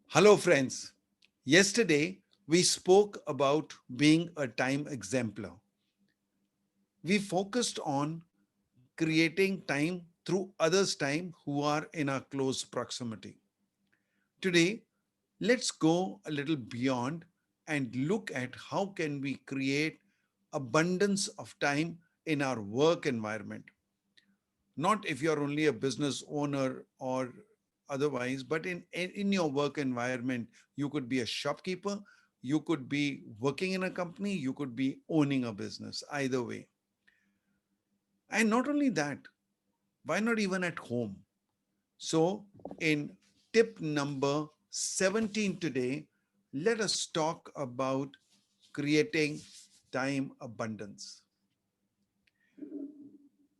Hello, friends. Yesterday, we spoke about being a time exemplar. We focused on creating time through others' time who are in our close proximity. Today, let's go a little beyond and look at how can we create abundance of time in our work environment. Not if you're only a business owner or otherwise, but in your work environment, you could be a shopkeeper, you could be working in a company, you could be owning a business, either way. And not only that, why not even at home? So, in tip number 17 today, let us talk about creating time abundance.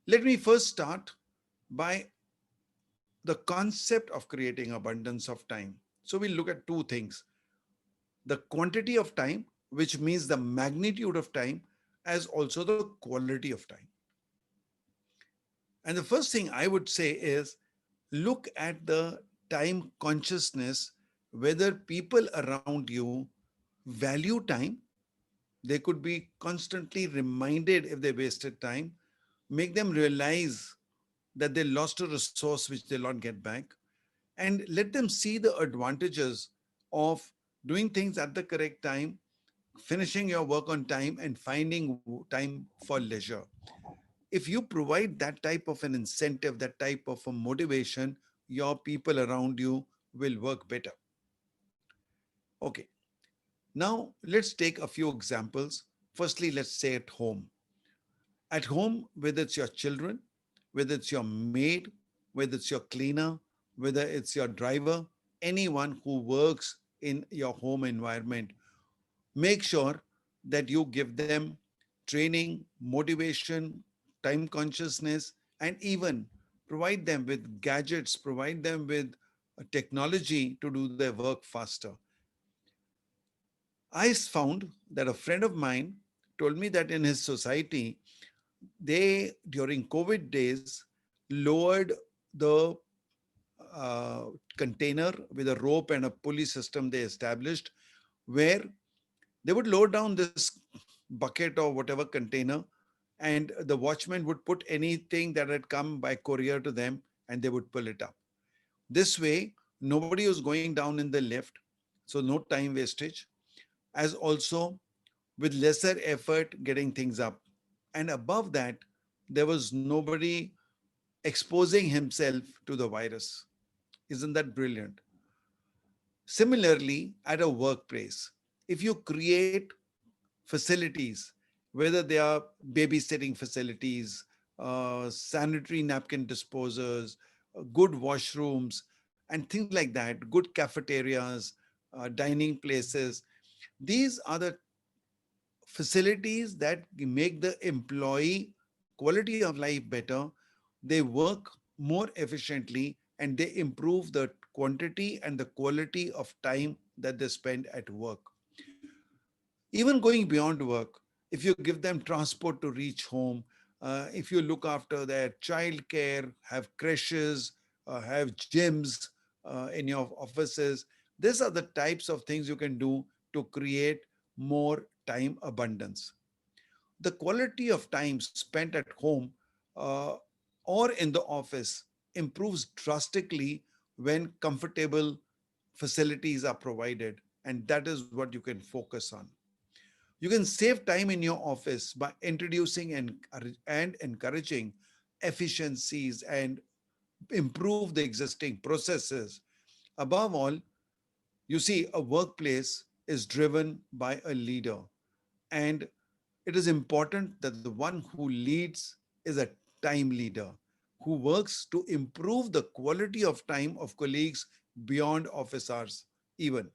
Let me first start by the concept of creating abundance of time. So we'll look at two things: the quantity of time, which means the magnitude of time, as also the quality of time. And the first thing I would say is look at the time consciousness, whether people around you value time. They could be constantly reminded if they wasted time, make them realize that they lost a resource which they'll not get back, and let them see the advantages of doing things at the correct time, finishing your work on time, and finding time for leisure. If you provide that type of an incentive, that type of a motivation, your people around you will work better. Okay, now let's take a few examples. Firstly, let's say at home. At home, whether it's your children, whether it's your maid, whether it's your cleaner, whether it's your driver, anyone who works in your home environment, make sure that you give them training, motivation, time consciousness, and even provide them with gadgets, provide them with technology to do their work faster. I found that a friend of mine told me that in his society, they, during COVID days, lowered the uh, container with a rope and a pulley system they established, where they would lower down this bucket or whatever container, and the watchman would put anything that had come by courier to them and they would pull it up. This way, nobody was going down in the lift, so no time wastage, as also with lesser effort getting things up. And above that, there was nobody exposing himself to the virus. Isn't that brilliant? Similarly, at a workplace, if you create facilities, whether they are babysitting facilities, sanitary napkin disposers, good washrooms, and things like that, good cafeterias, dining places, these are the facilities that make the employee quality of life better. They work more efficiently and they improve the quantity and the quality of time that they spend at work. Even going beyond work, if you give them transport to reach home, if you look after their child care, have creches, have gyms in your offices, these are the types of things you can do to create more time abundance. The quality of time spent at home uh, or in the office improves drastically when comfortable facilities are provided, and that is what you can focus on. You can save time in your office by introducing and encouraging efficiencies and improve the existing processes. Above all, you see, a workplace is driven by a leader, and it is important that the one who leads is a time leader who works to improve the quality of time of colleagues beyond office hours, even.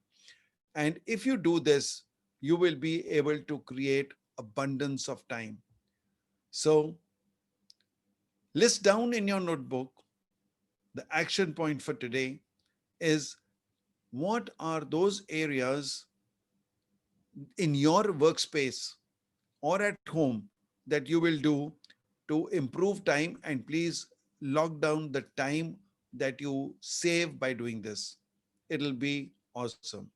And if you do this, you will be able to create abundance of time. So, list down in your notebook the action point for today is what are those areas in your workspace or at home that you will do to improve time, and please log down the time that you save by doing this. it'll be awesome.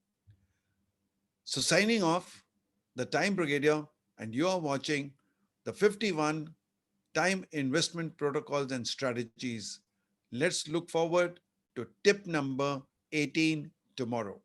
So, signing off, the Time Brigadier, and you are watching the 51 Time Investment Protocols and Strategies. Let's look forward to tip number 18 tomorrow.